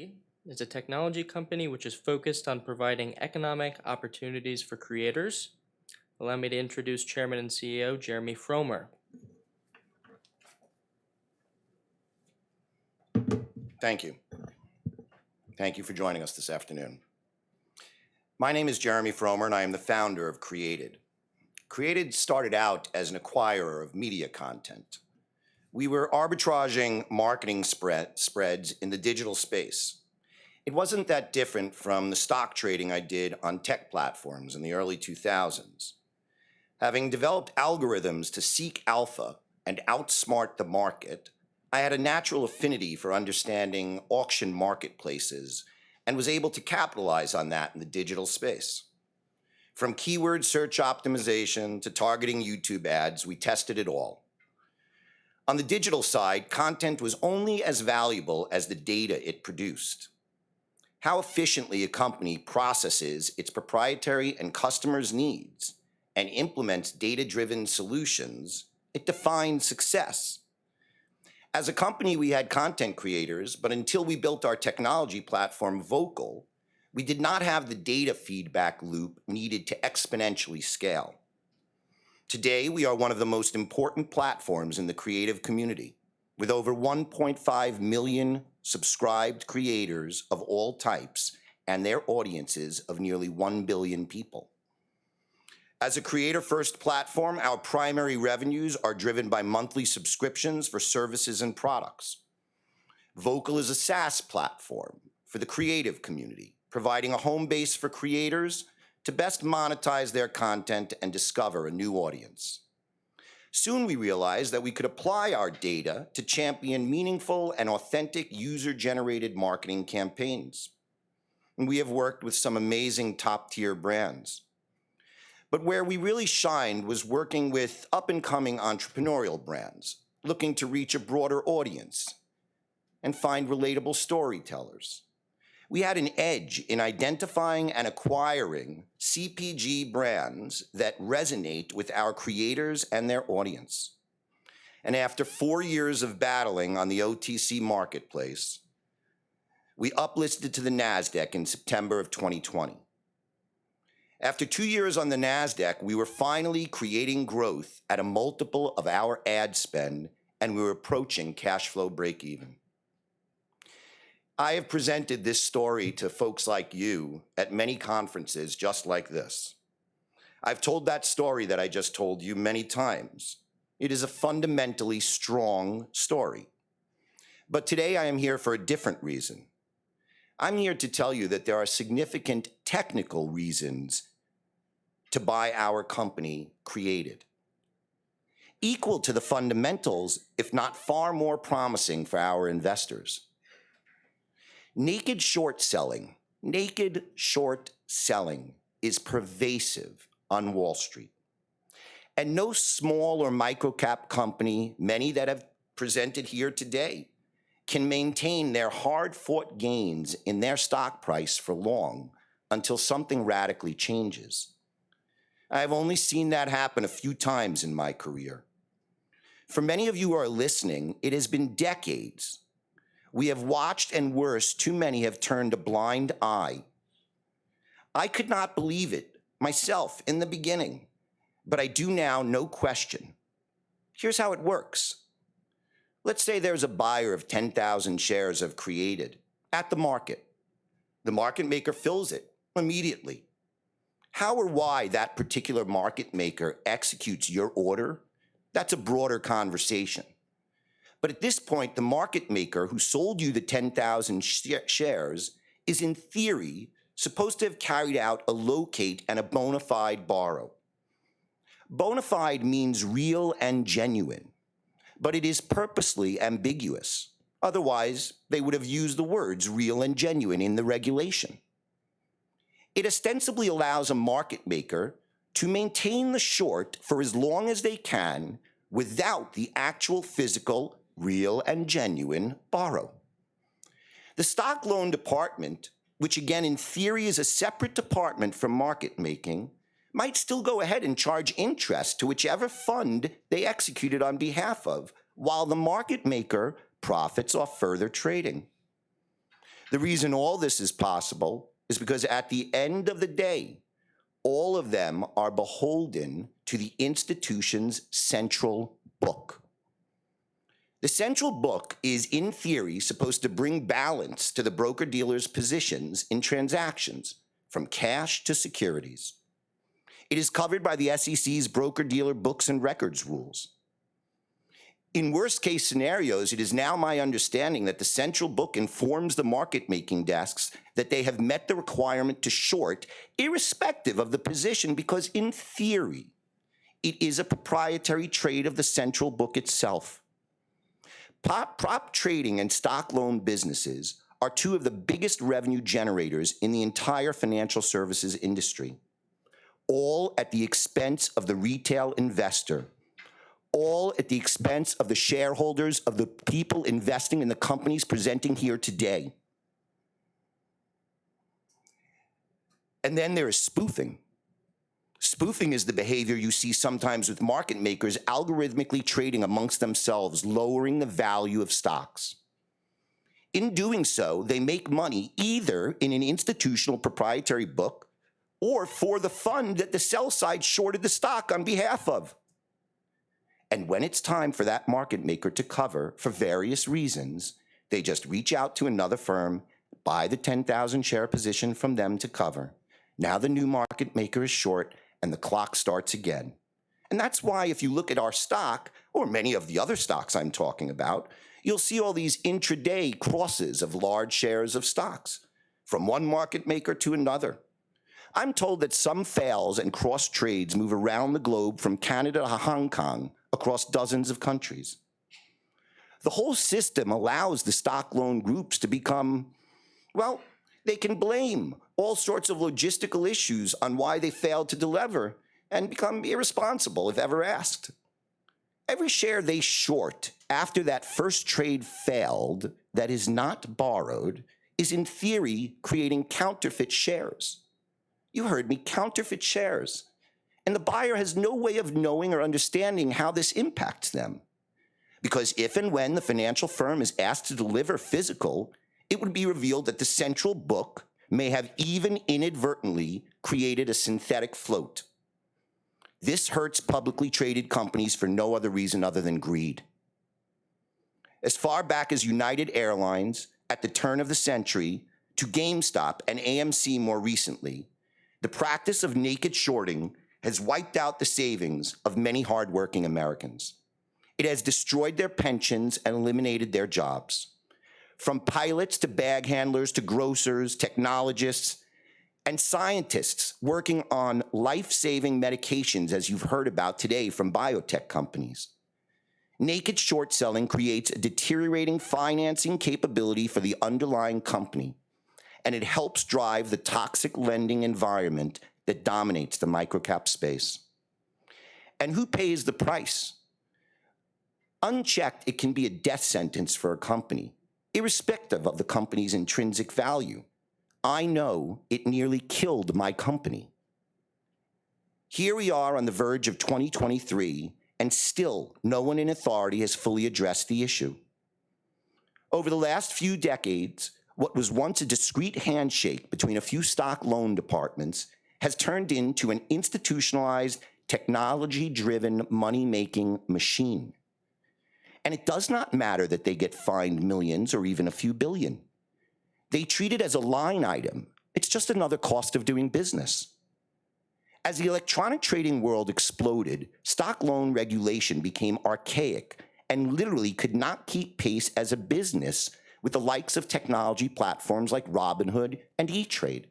DisruptiveNYC is a technology company which is focused on providing economic opportunities for creators. Allow me to introduce Chairman and CEO Jeremy Fromer. Thank you. Thank you for joining us this afternoon. My name is Jeremy Fromer and I am the founder of Created. Created started out as an acquirer of media content. We were arbitraging marketing spreads in the digital space. It wasn't that different from the stock trading I did on tech platforms in the early 2000s. Having developed algorithms to seek alpha and outsmart the market, I had a natural affinity for understanding auction marketplaces and was able to capitalize on that in the digital space. From keyword search optimization to targeting YouTube ads, we tested it all. On the digital side, content was only as valuable as the data it produced. How efficiently a company processes its proprietary and customers' needs and implements data-driven solutions, it defines success. As a company, we had content creators, but until we built our technology platform, Vocal, we did not have the data feedback loop needed to exponentially scale. Today, we are one of the most important platforms in the creative community, with over 1.5 million subscribed creators of all types and their audiences of nearly 1 billion people. As a creator-first platform, our primary revenues are driven by monthly subscriptions for services and products. Vocal is a SaaS platform for the creative community, providing a home base for creators to best monetize their content and discover a new audience. Soon we realized that we could apply our data to champion meaningful and authentic user-generated marketing campaigns. And we have worked with some amazing top-tier brands. But where we really shined was working with up-and-coming entrepreneurial brands, looking to reach a broader audience and find relatable storytellers. We had an edge in identifying and acquiring CPG brands that resonate with our creators and their audience. And after 4 years of battling on the OTC marketplace, we uplisted to the NASDAQ in September of 2020. After 2 years on the NASDAQ, we were finally creating growth at a multiple of our ad spend, and we were approaching cash flow break-even. I have presented this story to folks like you at many conferences just like this. I've told that story that I just told you many times. It is a fundamentally strong story. But today I am here for a different reason. I'm here to tell you that there are significant technical reasons to buy our company, Created. Equal to the fundamentals, if not far more promising for our investors. Naked short selling is pervasive on Wall Street. And no small or micro-cap company, many that have presented here today, can maintain their hard-fought gains in their stock price for long until something radically changes. I've only seen that happen a few times in my career. For many of you who are listening, it has been decades. We have watched, and worse, too many have turned a blind eye. I could not believe it myself in the beginning, but I do now, no question. Here's how it works. Let's say there's a buyer of 10,000 shares of Created at the market. The market maker fills it immediately. How or why that particular market maker executes your order, that's a broader conversation. But at this point, the market maker who sold you the 10,000 shares is in theory supposed to have carried out a locate and a bona fide borrow. Bona fide means real and genuine, but it is purposely ambiguous. Otherwise, they would have used the words real and genuine in the regulation. It ostensibly allows a market maker to maintain the short for as long as they can without the actual physical, real and genuine borrow. The stock loan department, which again in theory is a separate department from market making, might still go ahead and charge interest to whichever fund they executed on behalf of, while the market maker profits off further trading. The reason all this is possible is because at the end of the day, all of them are beholden to the institution's central book. The central book is, in theory, supposed to bring balance to the broker-dealer's positions in transactions, from cash to securities. It is covered by the SEC's broker-dealer books and records rules. In worst-case scenarios, it is now my understanding that the central book informs the market-making desks that they have met the requirement to short, irrespective of the position, because in theory, it is a proprietary trade of the central book itself. Prop trading and stock loan businesses are two of the biggest revenue generators in the entire financial services industry, all at the expense of the retail investor, all at the expense of the shareholders of the people investing in the companies presenting here today. And then there is spoofing. Spoofing is the behavior you see sometimes with market makers algorithmically trading amongst themselves, lowering the value of stocks. In doing so, they make money either in an institutional proprietary book or for the fund that the sell side shorted the stock on behalf of. And when it's time for that market maker to cover for various reasons, they just reach out to another firm, buy the 10,000 share position from them to cover. Now the new market maker is short and the clock starts again. And that's why if you look at our stock, or many of the other stocks I'm talking about, you'll see all these intraday crosses of large shares of stocks from one market maker to another. I'm told that some fails and cross trades move around the globe from Canada to Hong Kong across dozens of countries. The whole system allows the stock loan groups to become, well, they can blame all sorts of logistical issues on why they failed to deliver and become irresponsible if ever asked. Every share they short after that first trade failed that is not borrowed is in theory creating counterfeit shares. You heard me, counterfeit shares. And the buyer has no way of knowing or understanding how this impacts them. Because if and when the financial firm is asked to deliver physical, it would be revealed that the central book may have even inadvertently created a synthetic float. This hurts publicly traded companies for no other reason other than greed. As far back as United Airlines at the turn of the century to GameStop and AMC more recently, the practice of naked shorting has wiped out the savings of many hardworking Americans. It has destroyed their pensions and eliminated their jobs. From pilots to bag handlers to grocers, technologists, and scientists working on life-saving medications, as you've heard about today from biotech companies. Naked short selling creates a deteriorating financing capability for the underlying company, and it helps drive the toxic lending environment that dominates the microcap space. And who pays the price? Unchecked, it can be a death sentence for a company, irrespective of the company's intrinsic value. I know it nearly killed my company. Here we are on the verge of 2023, and still no one in authority has fully addressed the issue. Over the last few decades, what was once a discreet handshake between a few stock loan departments has turned into an institutionalized, technology-driven money-making machine. And it does not matter that they get fined millions or even a few billion. They treat it as a line item. It's just another cost of doing business. As the electronic trading world exploded, stock loan regulation became archaic and literally could not keep pace as a business with the likes of technology platforms like Robinhood and E-Trade.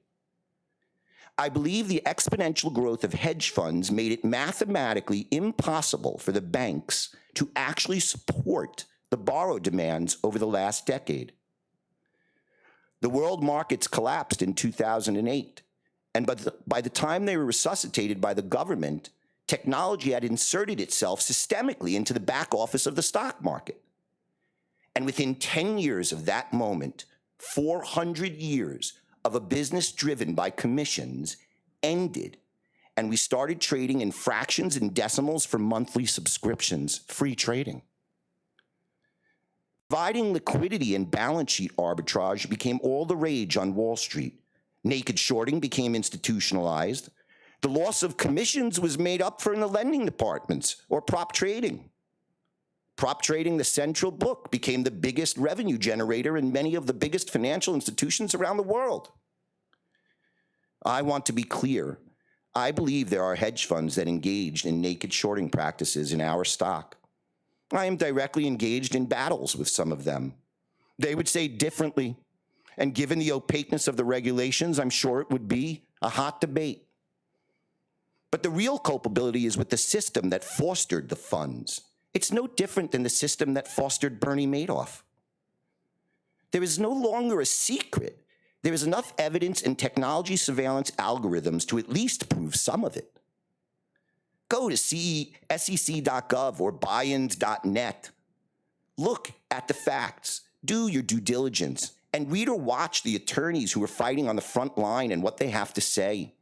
I believe the exponential growth of hedge funds made it mathematically impossible for the banks to actually support the borrow demands over the last decade. The world markets collapsed in 2008, and by the time they were resuscitated by the government, technology had inserted itself systemically into the back office of the stock market. And within 10 years of that moment, 400 years of a business driven by commissions ended, and we started trading in fractions and decimals for monthly subscriptions, free trading. Providing liquidity and balance sheet arbitrage became all the rage on Wall Street. Naked shorting became institutionalized. The loss of commissions was made up for in the lending departments or prop trading. Prop trading, the central book, became the biggest revenue generator in many of the biggest financial institutions around the world. I want to be clear. I believe there are hedge funds that engaged in naked shorting practices in our stock. I am directly engaged in battles with some of them. They would say differently, and given the opaqueness of the regulations, I'm sure it would be a hot debate. But the real culpability is with the system that fostered the funds. It's no different than the system that fostered Bernie Madoff. There is no longer a secret. There is enough evidence and technology surveillance algorithms to at least prove some of it. Go to sec.gov or buy-ins.net. Look at the facts, do your due diligence, and read or watch the attorneys who are fighting on the front line and what they have to say.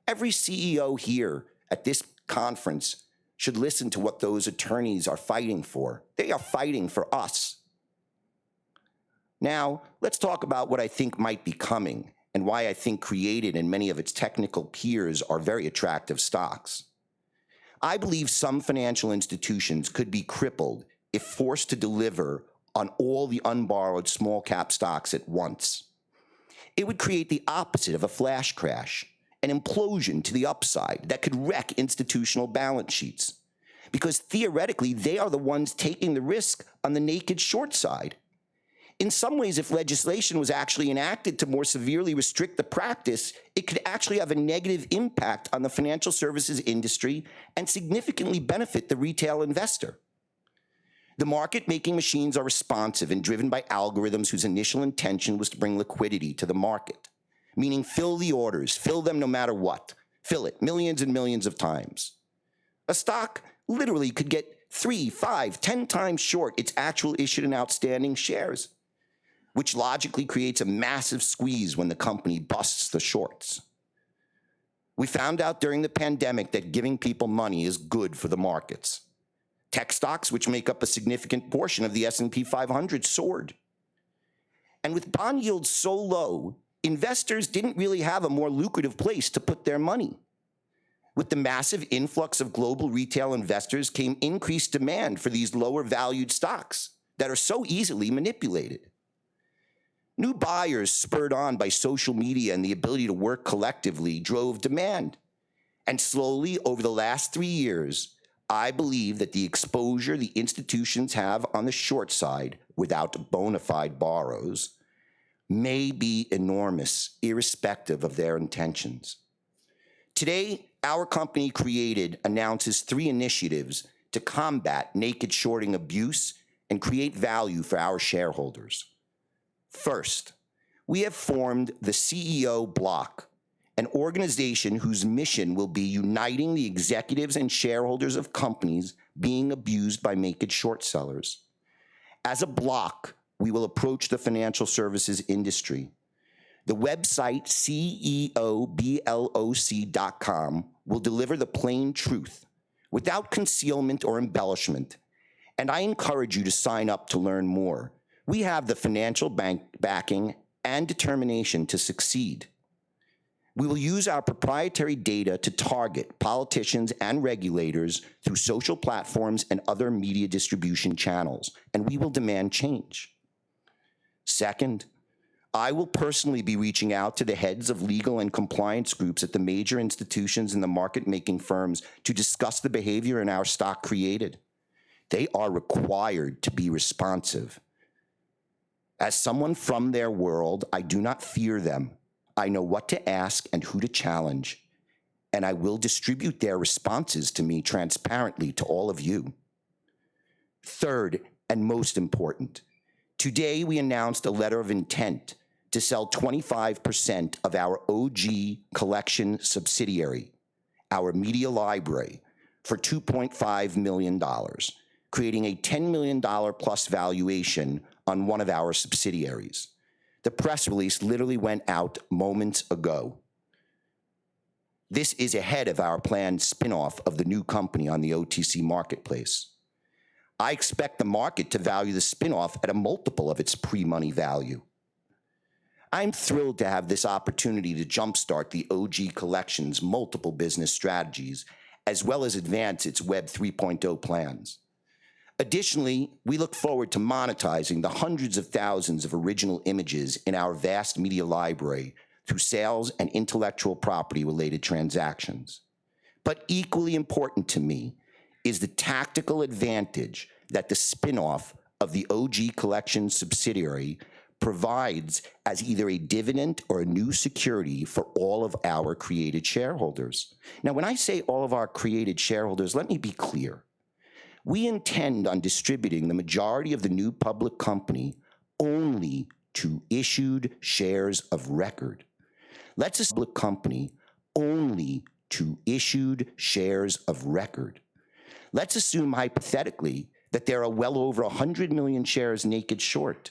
Every CEO here at this conference should listen to what those attorneys are fighting for. They are fighting for us. Now, let's talk about what I think might be coming and why I think Created and many of its technical peers are very attractive stocks. I believe some financial institutions could be crippled if forced to deliver on all the unborrowed small cap stocks at once. It would create the opposite of a flash crash, an implosion to the upside that could wreck institutional balance sheets, because theoretically they are the ones taking the risk on the naked short side. In some ways, if legislation was actually enacted to more severely restrict the practice, it could actually have a negative impact on the financial services industry and significantly benefit the retail investor. The market-making machines are responsive and driven by algorithms whose initial intention was to bring liquidity to the market, meaning fill the orders, fill them no matter what, fill it millions and millions of times. A stock literally could get 3, 5, 10 times short its actual issued and outstanding shares, which logically creates a massive squeeze when the company busts the shorts. We found out during the pandemic that giving people money is good for the markets. Tech stocks, which make up a significant portion of the S&P 500, soared. And with bond yields so low, investors didn't really have a more lucrative place to put their money. With the massive influx of global retail investors came increased demand for these lower valued stocks that are so easily manipulated. New buyers spurred on by social media and the ability to work collectively drove demand. And slowly, over the last 3 years, I believe that the exposure the institutions have on the short side without bona fide borrows may be enormous, irrespective of their intentions. Today, our company Created announces 3 initiatives to combat naked shorting abuse and create value for our shareholders. First, we have formed the CEO Block, an organization whose mission will be uniting the executives and shareholders of companies being abused by naked short sellers. As a block, we will approach the financial services industry. The website ceobloc.com will deliver the plain truth without concealment or embellishment, and I encourage you to sign up to learn more. We have the financial backing and determination to succeed. We will use our proprietary data to target politicians and regulators through social platforms and other media distribution channels, and we will demand change. Second, I will personally be reaching out to the heads of legal and compliance groups at the major institutions and the market-making firms to discuss the behavior in our stock Created. They are required to be responsive. As someone from their world, I do not fear them. I know what to ask and who to challenge, and I will distribute their responses to me transparently to all of you. Third, and most important, today we announced a letter of intent to sell 25% of our OG collection subsidiary, our media library, for $2.5 million, creating a $10 million plus valuation on one of our subsidiaries. The press release literally went out moments ago. This is ahead of our planned spin-off of the new company on the OTC marketplace. I expect the market to value the spinoff at a multiple of its pre-money value. I'm thrilled to have this opportunity to jumpstart the OG Collection's multiple business strategies, as well as advance its Web 3.0 plans. Additionally, we look forward to monetizing the hundreds of thousands of original images in our vast media library through sales and intellectual property-related transactions. But equally important to me is the tactical advantage that the spinoff of the OG Collection subsidiary provides as either a dividend or a new security for all of our created shareholders. Now, when I say all of our created shareholders, let me be clear. We intend on distributing the majority of the new public company only to issued shares of record. Let's assume public company only to issued shares of record. Let's assume hypothetically that there are well over 100 million shares naked short.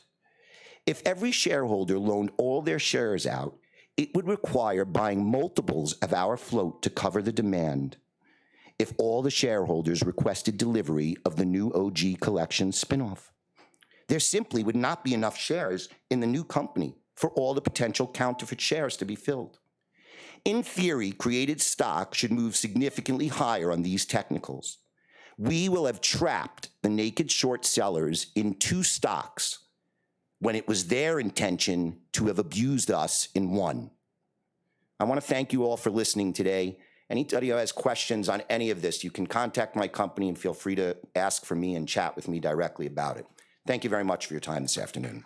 If every shareholder loaned all their shares out, it would require buying multiples of our float to cover the demand if all the shareholders requested delivery of the new OG Collection spinoff. There simply would not be enough shares in the new company for all the potential counterfeit shares to be filled. In theory, created stock should move significantly higher on these technicals. We will have trapped the naked short sellers in two stocks when it was their intention to have abused us in one. I want to thank you all for listening today. Anybody who has questions on any of this, you can contact my company and feel free to ask for me and chat with me directly about it. Thank you very much for your time this afternoon.